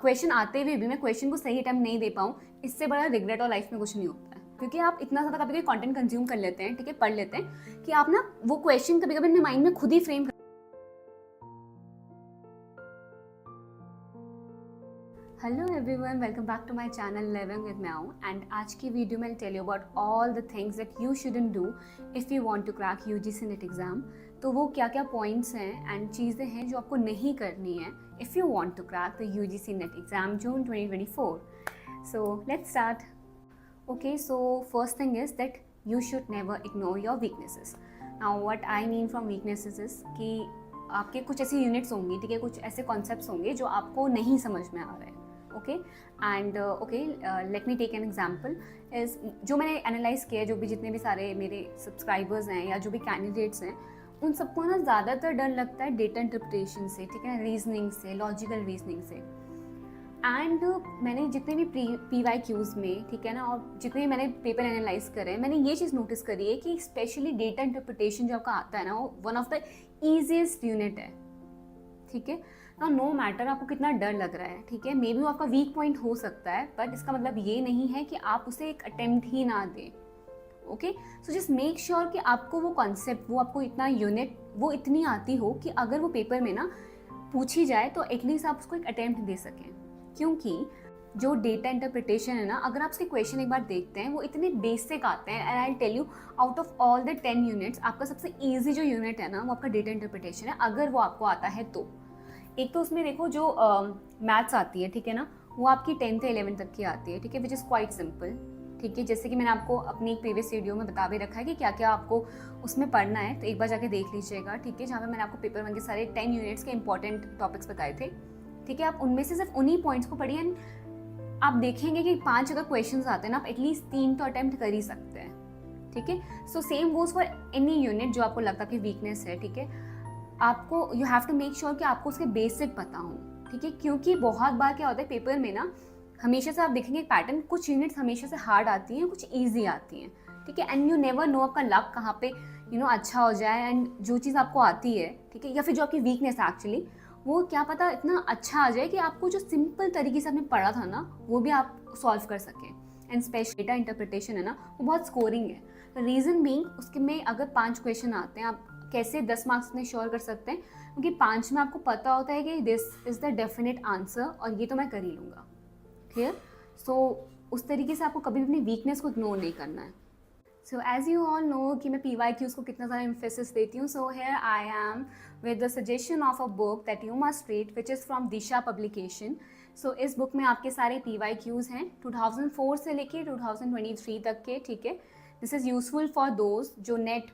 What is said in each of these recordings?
Question आते हुए भी मैं क्वेश्चन को सही अटेम्प्ट नहीं दे पाऊँ, इससे बड़ा रिग्रेट और लाइफ में कुछ नहीं होता है। क्योंकि आप इतना ज़्यादा कभी कभी कंटेंट कंज्यूम कर लेते हैं, ठीक है, पढ़ लेते हैं कि आप ना वो क्वेश्चन कभी कभी अपने माइंड में खुद ही frame. Hello everyone, welcome back to my channel living with meow. And आज की वीडियो में tell you about all the things that you shouldn't do if you want to crack UGC NET exam. तो वो क्या क्या points हैं and चीज़ें हैं जो आपको नहीं करनी है if you want to crack the UGC NET exam June 2024। So let's start. Okay, so first thing is that you should never ignore your weaknesses. Now what I mean from weaknesses is कि आपके कुछ ऐसी units होंगी, ठीक है, कुछ ऐसे concepts होंगे जो आपको नहीं समझ में आ रहे हैं। Okay and okay, let me take an example is जो मैंने एनालाइज किया, जो भी जितने भी सारे मेरे सब्सक्राइबर्स हैं या जो भी कैंडिडेट्स हैं, उन सबको ना ज़्यादातर डर लगता है डेटा इंटरप्रिटेशन से, ठीक है, रीजनिंग से, लॉजिकल रीजनिंग से। एंड मैंने जितने भी PYQs में, ठीक है ना, और जितने भी मैंने पेपर एनालाइज करे, मैंने ये चीज़ नोटिस करी है कि स्पेशली डेटा इंटरप्रिटेशन जो आपका आता है ना, वो one of the easiest unit है, ठीक है ना। नो मैटर आपको कितना डर लग रहा है, ठीक है, मे बी वो आपका वीक पॉइंट हो सकता है, बट इसका मतलब ये नहीं है कि आप उसे एक अटेम्प्ट ही ना दें। Okay, so just make sure कि आपको वो कॉन्सेप्ट, वो आपको इतना यूनिट, वो इतनी आती हो कि अगर वो पेपर में ना पूछी जाए तो एटलीस्ट आप उसको एक अटेम्प्ट दे सकें। क्योंकि जो डेटा इंटरप्रिटेशन है ना, अगर आप उसके क्वेश्चन एक बार देखते हैं, वो इतने बेसिक आते हैं। And I tell you, out of all the 10 units, आपका सबसे इजी जो यूनिट है ना, वो आपका डेटा इंटरप्रिटेशन है, अगर वो आपको आता है तो। एक तो उसमें देखो जो मैथ्स आती है, ठीक है ना, वो आपकी 10th या 11th तक की आती है, ठीक है, विच इज़ क्वाइट सिंपल, ठीक है। जैसे कि मैंने आपको अपनी एक प्रीवियस वीडियो में बता भी रखा है कि क्या क्या आपको उसमें पढ़ना है, तो एक बार जाके देख लीजिएगा, ठीक है, जहाँ पे मैंने आपको पेपर 1 के सारे 10 यूनिट्स के इंपॉर्टेंट टॉपिक्स बताए थे, ठीक है। आप उनमें से सिर्फ उन्हीं पॉइंट्स को पढ़िए एंड आप देखेंगे कि 5 अगर क्वेश्चंस आते हैं ना, आप एटलीस्ट 3 तो अटेम्प्ट कर ही सकते हैं, ठीक है। So same goes for any unit जो आपको लगता है कि वीकनेस है, ठीक है। आपको you have to make sure कि आपको उसके बेसिक पता हो, ठीक है, क्योंकि बहुत बार क्या होता है पेपर में ना, हमेशा से आप देखेंगे एक पैटर्न, कुछ यूनिट्स हमेशा से हार्ड आती हैं, कुछ ईजी आती हैं, ठीक है। एंड यू नेवर नो आपका लक कहाँ पे अच्छा हो जाए, एंड जो चीज़ आपको आती है, ठीक है, या फिर जो आपकी वीकनेस है एक्चुअली, वो क्या पता इतना अच्छा आ जाए कि आपको जो सिंपल तरीके से आपने पढ़ा था ना, वो भी आप सॉल्व कर सकें। एंड स्पेशल डेटा इंटरप्रिटेशन है ना, वो बहुत स्कोरिंग है। रीज़न बीइंग, उसके में अगर 5 क्वेश्चन आते हैं, आप कैसे 10 मार्क्स में श्योर कर सकते हैं, क्योंकि 5 में आपको पता होता है कि this is the definite answer और ये तो मैं कर ही लूँगा, क्लियर। सो उस तरीके से आपको कभी भी अपनी वीकनेस को इग्नोर नहीं करना है। So as you all know कि मैं PYQs को कितना ज़्यादा एम्फेसिस देती हूँ। So here I am with the suggestion of a book that you must read, which is from Disha publication. So इस बुक में आपके सारे PYQs हैं 2004 से लेके 2023 तक के, ठीक है। This is useful for those जो नेट,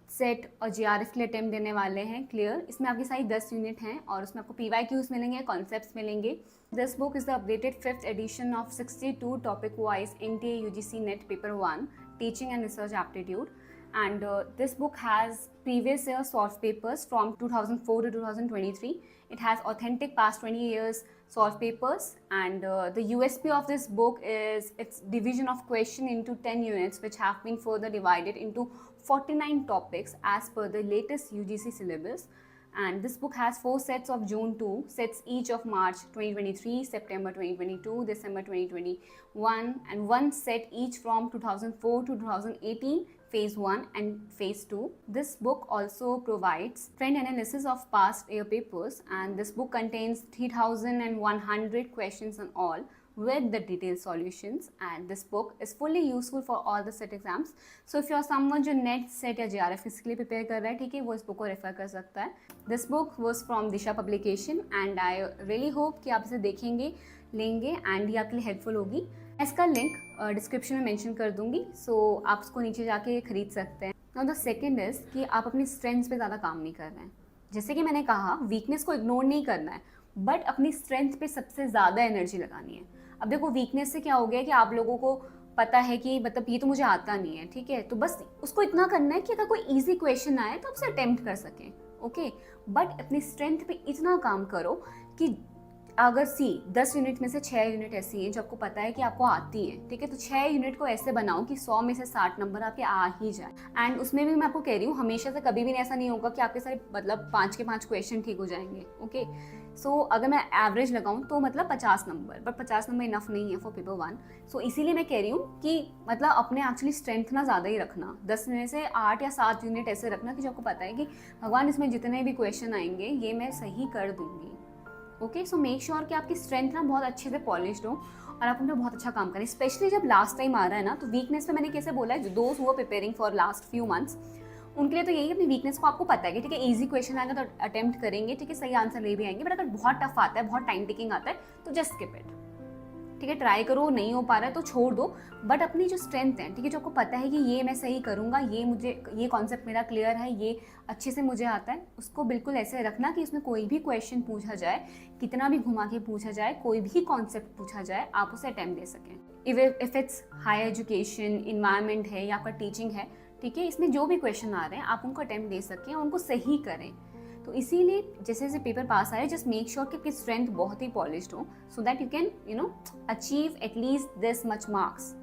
सेट और JRF के लिए अटेम्प्ट देने वाले हैं, क्लियर। इसमें आपकी सारी 10 यूनिट हैं और उसमें आपको PYQs मिलेंगे, कॉन्सेप्ट्स मिलेंगे। This book is the updated 5th edition of 62 topic wise NTA UGC NET paper 1 teaching and research aptitude, and this book has previous year solved papers from 2004 to 2023. It has authentic past 20 years solved papers, and the USP of this book is its division of question into 10 units, which have been further divided into 49 topics as per the latest UGC syllabus. And this book has 4 sets of June 2, sets each of March 2023, September 2022, December 2021, and 1 set each from 2004 to 2018, phase 1 and phase 2. This book also provides trend analysis of past year papers, and this book contains 3100 questions in all, with the detailed solutions, and this book is fully useful for all the set exams. So if you are someone जो net, set या JRF इसके लिए prepare कर रहा है, ठीक है, वो इस बुक को रेफर कर सकता है। This book was from Disha publication and I really hope कि आप इसे देखेंगे, लेंगे एंड ये आपके लिए हेल्पफुल होगी। इसका लिंक डिस्क्रिप्शन में मेंशन कर दूंगी, सो आप उसको नीचे जाके खरीद सकते हैं। नाउ द सेकेंड इज़ कि आप अपनी स्ट्रेंथ्स पे ज़्यादा काम नहीं कर रहे हैं। जैसे कि मैंने कहा, वीकनेस को इग्नोर नहीं करना है, बट अपनी स्ट्रेंथ पे सबसे ज़्यादा एनर्जी लगानी है। अब देखो, वीकनेस से क्या हो गया कि आप लोगों को पता है कि मतलब ये तो मुझे आता नहीं है, ठीक है, तो बस उसको इतना करना है कि अगर कोई इजी क्वेश्चन आए तो आप उसे अटेम्प्ट कर सकें, ओके। बट अपनी स्ट्रेंथ पे इतना काम करो कि अगर 10 यूनिट में से 6 यूनिट ऐसी हैं जो आपको पता है कि आपको आती हैं, ठीक है, तो 6 यूनिट को ऐसे बनाओ कि 100 में से 60 नंबर आपके आ ही जाए। एंड उसमें भी मैं आपको कह रही हूँ, हमेशा से कभी भी ऐसा नहीं होगा कि आपके सारे मतलब 5 के 5 क्वेश्चन ठीक हो जाएंगे। ओके, सो अगर मैं एवरेज लगाऊं तो मतलब 50 नंबर, बट 50 नंबर इनफ नहीं है फॉर पेपर 1। सो इसीलिए मैं कह रही हूँ कि मतलब अपने एक्चुअली स्ट्रेंथ ना ज़्यादा ही रखना, 10 में से 8 या 7 यूनिट ऐसे रखना कि जो आपको पता है कि भगवान इसमें जितने भी क्वेश्चन आएंगे ये मैं सही कर दूंगी। ओके, सो मेक श्योर कि आपकी स्ट्रेंथ ना बहुत अच्छे से पॉलिश्ड हो और आप उनमें बहुत अच्छा काम करें, स्पेशली जब लास्ट टाइम आ रहा है ना। तो वीकनेस पे मैंने कैसे बोला है, दोस्त who are preparing for last few months उनके लिए तो यही है, अपनी वीकनेस को आपको पता है कि ठीक है इजी क्वेश्चन आएगा तो अटेम्प्ट करेंगे, ठीक है, सही आंसर ले भी आएंगे, बट अगर बहुत टफ आता है, बहुत टाइम टेकिंग आता है तो जस्ट स्किप इट। ठीक है, ट्राई करो, नहीं हो पा रहा है तो छोड़ दो, बट अपनी जो स्ट्रेंथ है, ठीक है, जो आपको पता है कि ये मैं सही करूँगा, ये कॉन्सेप्ट मेरा क्लियर है, ये अच्छे से मुझे आता है, उसको बिल्कुल ऐसे रखना कि उसमें कोई भी क्वेश्चन पूछा जाए, कितना भी घुमा के पूछा जाए, कोई भी कॉन्सेप्ट पूछा जाए, आप उसे अटेम्प्ट दे सकें। If it's higher education, environment है या आपका टीचिंग है, ठीक है, इसमें जो भी क्वेश्चन आ रहे हैं आप उनको अटेम्प्ट दे सकें, उनको सही करें। तो इसीलिए जैसे जैसे पेपर पास आए, जस्ट मेक श्योर कि आपकी स्ट्रेंथ बहुत ही पॉलिश्ड हो, so that you can achieve at least this much marks.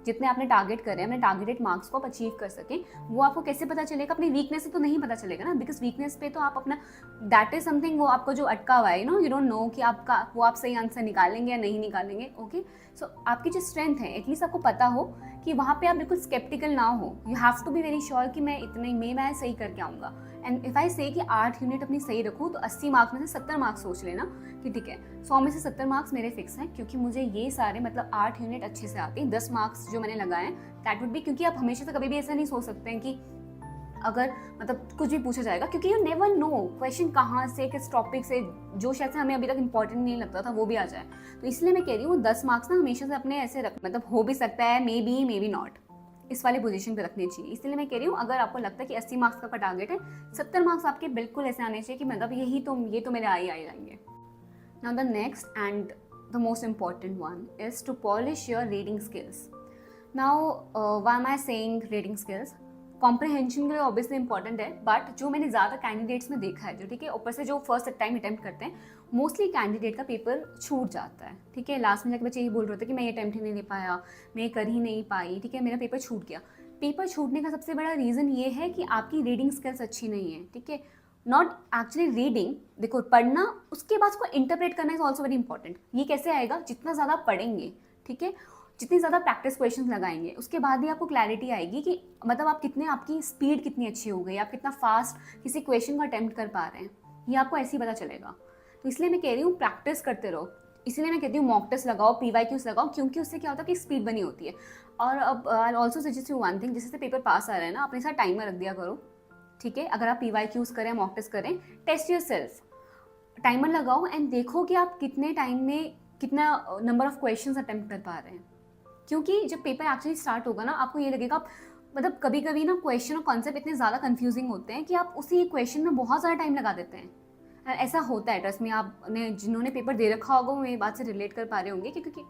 जितने आपने टारगेट करे हैं, अपने टारगेटेड मार्क्स को आप अचीव कर सकें। वो आपको कैसे पता चलेगा, अपनी वीकनेस से तो नहीं पता चलेगा ना, बिकॉज वीकनेस पे तो आप अपना दैट इज समथिंग, वो आपको जो अटका हुआ है, यू डोंट नो कि आपका वो आप सही आंसर निकालेंगे या नहीं निकालेंगे। ओके, सो आपकी जो स्ट्रेंथ है एटलीस्ट आपको पता हो कि वहाँ पे आप बिल्कुल स्केप्टिकल ना हो। You have to be very sure कि मैं इतने में मैं सही करके आऊँगा। एंड इफ आई से कि 8 यूनिट अपनी सही रखूँ तो 80 मार्क्स में से 70 मार्क्स सोच लेना कि ठीक है 100 में से 70 मार्क्स मेरे फिक्स हैं, क्योंकि मुझे ये सारे मतलब 8 यूनिट अच्छे से आते हैं। 10 मार्क्स जो मैंने लगाए हैं दैट वुड बी, क्योंकि आप हमेशा से कभी भी ऐसा नहीं सोच सकते हैं कि अगर मतलब कुछ भी पूछा जाएगा, क्योंकि यू नेवर नो क्वेश्चन कहाँ से, किस टॉपिक से, जो शायद से हमें अभी तक इंपॉर्टेंट नहीं लगता था वो भी आ जाए। तो इसलिए मैं कह रही हूँ 10 मार्क्स ना हमेशा से अपने ऐसे रख, मतलब हो भी सकता है मे बी नॉट, इस वाली पोजीशन पे रखनी चाहिए। इसलिए मैं कह रही हूँ अगर आपको लगता है कि 80 मार्क्स का टारगेट है, 70 मार्क्स आपके बिल्कुल ऐसे आने चाहिए कि मतलब ये तो मेरे आ जाएंगे। Now the next and the most important one is to polish your reading skills. Now why am I saying reading skills, comprehension के लिए ऑब्वियसली इंपॉर्टेंट है, बट जो मैंने ज़्यादा कैंडिडेट्स में देखा है, जो ठीक है ऊपर से जो फर्स्ट टाइम अटेम्प्ट करते हैं, मोस्टली कैंडिडेट का पेपर छूट जाता है। ठीक है, लास्ट में जाके बच्चे यही बोल रहे थे कि मैं ये अटेम्प्ट ही नहीं ले पाया, मैं कर ही नहीं पाई, ठीक है, मेरा पेपर छूट गया। पेपर छूटने का सबसे बड़ा रीज़न ये है कि आपकी रीडिंग स्किल्स अच्छी नहीं है। ठीक है, नॉट एक्चुअली रीडिंग, देखो पढ़ना, उसके बाद उसको इंटरप्रेट करना इज ऑल्सो वेरी इंपॉर्टेंट। ये कैसे आएगा, जितना ज़्यादा पढ़ेंगे, ठीक है, जितनी ज़्यादा प्रैक्टिस क्वेश्चंस लगाएंगे, उसके बाद ही आपको क्लैरिटी आएगी कि मतलब आप कितने, आपकी स्पीड कितनी अच्छी हो गई, आप कितना फास्ट किसी क्वेश्चन को अटेम्प्ट कर पा रहे हैं, ये आपको ऐसे ही पता चलेगा। तो इसलिए मैं कह रही हूँ प्रैक्टिस करते रहो। इसलिए मैं कहती हूँ मॉक टेस्ट लगाओ, PYQs लगाओ, क्योंकि उससे क्या होता है कि स्पीड बनी होती है। और अब I also suggest you one thing, जैसे पेपर पास आ रहा है ना, अपने साथ टाइमर रख दिया करो। ठीक है, अगर आप PYQs करें, मॉक टेस्ट करें, टेस्ट योर सेल्फ, टाइमर लगाओ एंड देखो कि आप कितने टाइम में कितना नंबर ऑफ क्वेश्चन अटेम्प्ट कर पा रहे हैं। क्योंकि जब पेपर एक्चुअली स्टार्ट होगा ना, आपको ये लगेगा मतलब कभी कभी ना क्वेश्चन और कॉन्सेप्ट इतने ज़्यादा कंफ्यूजिंग होते हैं कि आप उसी क्वेश्चन में बहुत ज़्यादा टाइम लगा देते हैं। ऐसा होता है, ट्रस्ट में, आपने जिन्होंने पेपर दे रखा होगा वो ये बात से रिलेट कर पा रहे होंगे, क्योंकि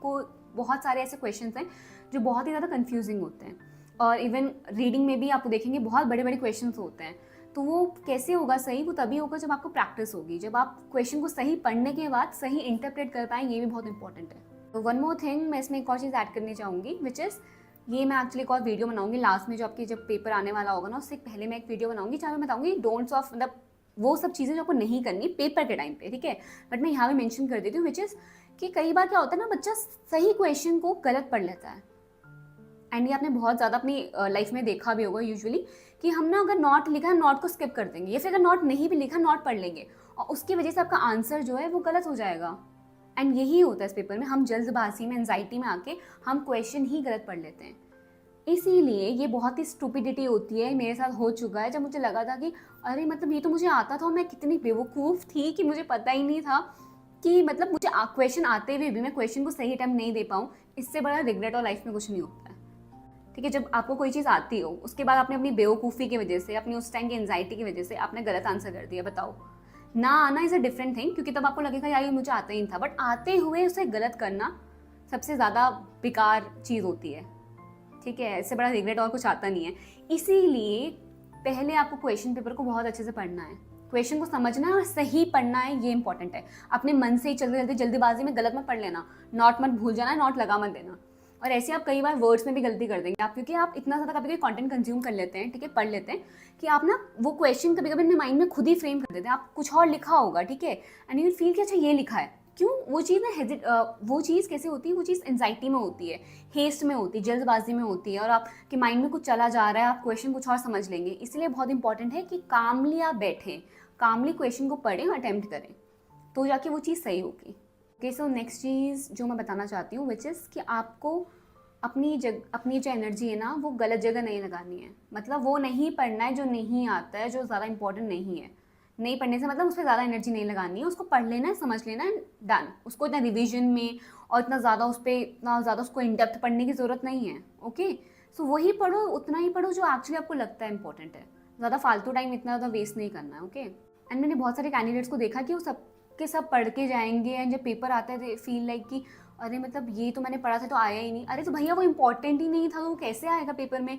बहुत सारे ऐसे क्वेश्चन हैं जो बहुत ही ज़्यादा कंफ्यूजिंग होते हैं। और इवन रीडिंग में भी आप देखेंगे बहुत बड़े बड़े क्वेश्चन होते हैं। तो वो कैसे होगा सही, वो तभी होगा जब आपको प्रैक्टिस होगी, जब आप क्वेश्चन को सही पढ़ने के बाद सही इंटरप्रेट कर पाएँ, ये भी बहुत इंपॉर्टेंट है। तो वन मोर थिंग, मैं इसमें एक और चीज़ ऐड करनी चाहूँगी, विच इज़ ये मैं एक्चुअली एक और वीडियो बनाऊंगी लास्ट में, जो आपकी जब पेपर आने वाला होगा ना, उससे पहले मैं एक वीडियो बनाऊंगी जहाँ मैं बताऊंगी डोंट्स ऑफ, मतलब वो सब चीज़ें जो आपको नहीं करनी पेपर के टाइम पे। ठीक है, बट मैं यहाँ पे मेंशन कर देती हूँ, विच इज़ कि कई बार क्या होता है ना, बच्चा सही क्वेश्चन को गलत पढ़ लेता है। एंड ये आपने बहुत ज़्यादा अपनी लाइफ में देखा भी होगा यूजुअली, कि हम ना अगर नॉट लिखा है नॉट को स्किप कर देंगे, या फिर अगर नॉट नहीं भी लिखा नॉट पढ़ लेंगे, और उसकी वजह से आपका आंसर जो है वो गलत हो जाएगा। एंड यही होता है इस पेपर में, हम जल्दबाजी में, एंजाइटी में आके हम क्वेश्चन ही गलत पढ़ लेते हैं। इसीलिए ये बहुत ही स्टूपिडिटी होती है, मेरे साथ हो चुका है, जब मुझे लगा था कि अरे मतलब ये तो मुझे आता था, मैं कितनी बेवकूफ़ थी कि मुझे पता ही नहीं था कि मतलब मुझे क्वेश्चन आते हुए भी मैं क्वेश्चन को सही अटेम्प्ट नहीं दे पाऊँ। इससे बड़ा रिग्रेट और लाइफ में कुछ नहीं होता है। ठीक है, जब आपको कोई चीज़ आती हो, उसके बाद आपने अपनी बेवकूफ़ी की वजह से, अपनी उस टाइम की एंजाइटी की वजह से आपने गलत आंसर कर दिया, बताओ। ना आना इज़ अ डिफरेंट थिंग, क्योंकि तब आपको लगेगा यार ये मुझे आता ही नहीं था, बट आते हुए उसे गलत करना सबसे ज़्यादा बेकार चीज़ होती है। ठीक है, इससे बड़ा रिग्रेट और कुछ आता नहीं है। इसीलिए पहले आपको क्वेश्चन पेपर को बहुत अच्छे से पढ़ना है। क्वेश्चन को समझना है और सही पढ़ना है, ये इंपॉर्टेंट है। अपने मन से ही चलते चलते जल्दीबाजी में गलत मत पढ़ लेना, नॉट मत भूल जाना, नॉट लगा मत देना। और ऐसे आप कई बार वर्ड्स में भी गलती कर देंगे आप, क्योंकि आप इतना ज़्यादा कभी कभी कंटेंट कंज्यूम कर लेते हैं, ठीक है, पढ़ लेते हैं कि आप ना वो क्वेश्चन कभी कभी अपने माइंड में खुद ही फ्रेम कर देते हैं। आप कुछ और लिखा होगा, ठीक है, एंड यू फील कि अच्छा ये लिखा है, क्यों वो चीज़ ना वो चीज़ कैसे होती है, वो चीज़ एंजाइटी में होती है, हेस्ट में होती है, जल्दबाजी में होती है, और आपके माइंड में कुछ चला जा रहा है, आप क्वेश्चन कुछ और समझ लेंगे। इसलिए बहुत इंपॉर्टेंट है कि कामली आप बैठें, कामली क्वेश्चन को पढ़ें, अटेम्प्ट करें, तो जाके वो चीज़ सही होगी। ओके, सो नेक्स्ट चीज़ जो मैं बताना चाहती हूँ विच इज़ कि आपको अपनी जो एनर्जी है ना वो गलत जगह नहीं लगानी है। मतलब वो नहीं पढ़ना है जो नहीं आता है, जो ज़्यादा इंपॉर्टेंट नहीं है। नहीं पढ़ने से मतलब उस पर ज़्यादा एनर्जी नहीं लगानी है, उसको पढ़ लेना है, समझ लेना है, डन। उसको इतना रिवीजन में और इतना ज़्यादा उसको इन डेप्थ पढ़ने की ज़रूरत नहीं है। ओके, सो वही पढ़ो, उतना ही पढ़ो जो एक्चुअली आपको लगता है इंपॉर्टेंट है। ज़्यादा फालतू टाइम इतना ज़्यादा वेस्ट नहीं करना है। ओके, एंड मैंने बहुत सारे कैंडिडेट्स को देखा कि वो सब के सब पढ़ के जाएंगे, एंड जब पेपर आता है दे फील लाइक कि अरे मतलब ये तो मैंने पढ़ा था तो आया ही नहीं। अरे तो भैया वो इंपॉर्टेंट ही नहीं था, तो वो कैसे आएगा पेपर में,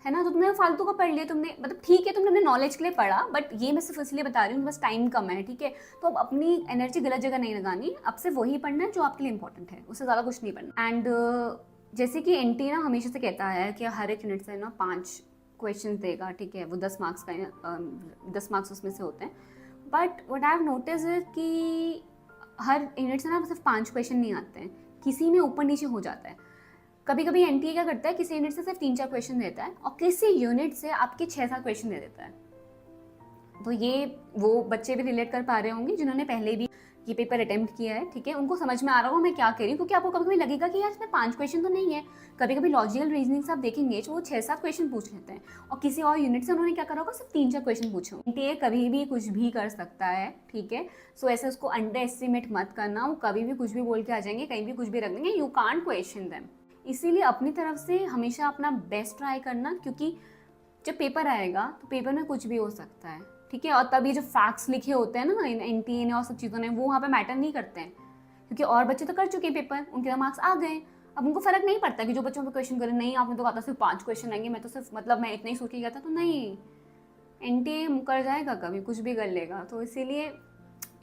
है ना। तो तुमने फालतू का पढ़ लिया, तुमने मतलब ठीक है तुमने अपने नॉलेज के लिए पढ़ा, बट ये मैं सिर्फ इसलिए बता रही हूँ बस टाइम कम है, ठीक है। तो अब अपनी एनर्जी गलत जगह नहीं लगानी, अब से वही पढ़ना है जो आपके लिए इंपॉर्टेंट है, उससे ज़्यादा कुछ नहीं पढ़ना। एंड जैसे कि एनटी ना हमेशा से कहता है कि हर एक यूनिट से ना 5 क्वेश्चन देगा, ठीक है, वो 10 मार्क्स का 10 मार्क्स उसमें से होते हैं। But what I have notice है कि हर यूनिट से ना सिर्फ 5 क्वेश्चन नहीं आते हैं, किसी में ऊपर नीचे हो जाता है। कभी कभी एनटीए क्या करता है, किसी यूनिट से सिर्फ 3-4 क्वेश्चन देता है और किसी यूनिट से आपके 6-7 क्वेश्चन दे देता है। तो ये वो बच्चे भी रिलेट कर पा रहे होंगे जिन्होंने पहले भी ये पेपर अटेम्प्ट किया है, ठीक है, उनको समझ में आ रहा होगा मैं क्या कह रही हूँ। क्योंकि आपको कभी कभी लगेगा कि यार इसमें 5 क्वेश्चन तो नहीं है, कभी कभी लॉजिकल रीजनिंग से आप देखेंगे वो 6-7 क्वेश्चन पूछ लेते हैं, और किसी और यूनिट से उन्होंने क्या करा होगा, सिर्फ 3-4 क्वेश्चन पूछे होंगे। एनटीए कभी भी कुछ भी कर सकता है, ठीक है, सो ऐसे उसको अंडर एस्टिमेट मत करना, वो कभी भी कुछ भी बोल के आ जाएंगे, कहीं भी कुछ भी रख देंगे, यू कांट क्वेश्चन देम। इसीलिए अपनी तरफ से हमेशा अपना बेस्ट ट्राई करना, क्योंकि जब पेपर आएगा तो पेपर में कुछ भी हो सकता है, ठीक है। और तब ये जो फैक्ट्स लिखे होते हैं ना एनटीए ने और सब चीज़ों ने, वो वहाँ पे मैटर नहीं करते हैं, क्योंकि और बच्चे तो कर चुके हैं पेपर, उनके तो मार्क्स आ गए। अब उनको फर्क नहीं पड़ता कि जो बच्चों पे क्वेश्चन करें, नहीं आपने तो कहा था सिर्फ 5 क्वेश्चन आएंगे, मैं तो सिर्फ मतलब मैं इतना ही सोच के गया था, तो नहीं, एनटीए कर जाएगा, कभी कुछ भी कर लेगा। तो इसीलिए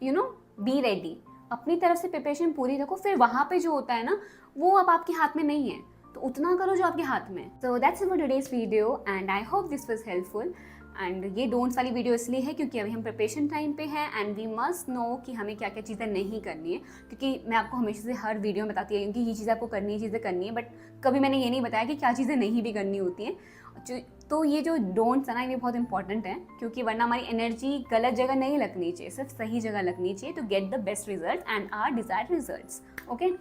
यू नो बी रेडी, अपनी तरफ से प्रिपरेशन पूरी रखो, फिर वहाँ पे जो होता है ना वो अब आपके हाथ में नहीं है, तो उतना करो जो आपके हाथ में। So that's for today's video and I hope this was helpful. And ये डोंट्स वाली वीडियो इसलिए है क्योंकि अभी हम प्रिपरेशन टाइम पे हैं एंड वी मस्ट नो कि हमें क्या क्या चीज़ें नहीं करनी है, क्योंकि मैं आपको हमेशा से हर वीडियो में बताती है कि ये चीज़ें आपको करनी है, चीज़ें करनी है, बट कभी मैंने ये नहीं बताया कि क्या चीज़ें नहीं भी करनी होती हैं। तो ये जो डोंट्स है ना ये बहुत इंपॉर्टेंट है, क्योंकि वरना हमारी एनर्जी गलत जगह नहीं लगनी चाहिए, सिर्फ सही जगह लगनी चाहिए to get the best result and our desired results. Okay,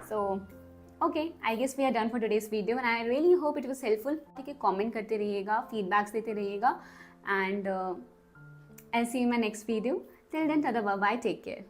so okay, I guess we are done for today's video and I really hope it was helpful. ठीक है, कमेंट करते रहिएगा, फीडबैक्स देते रहिएगा, and I see you in my next video. Till then tata, bye bye, take care.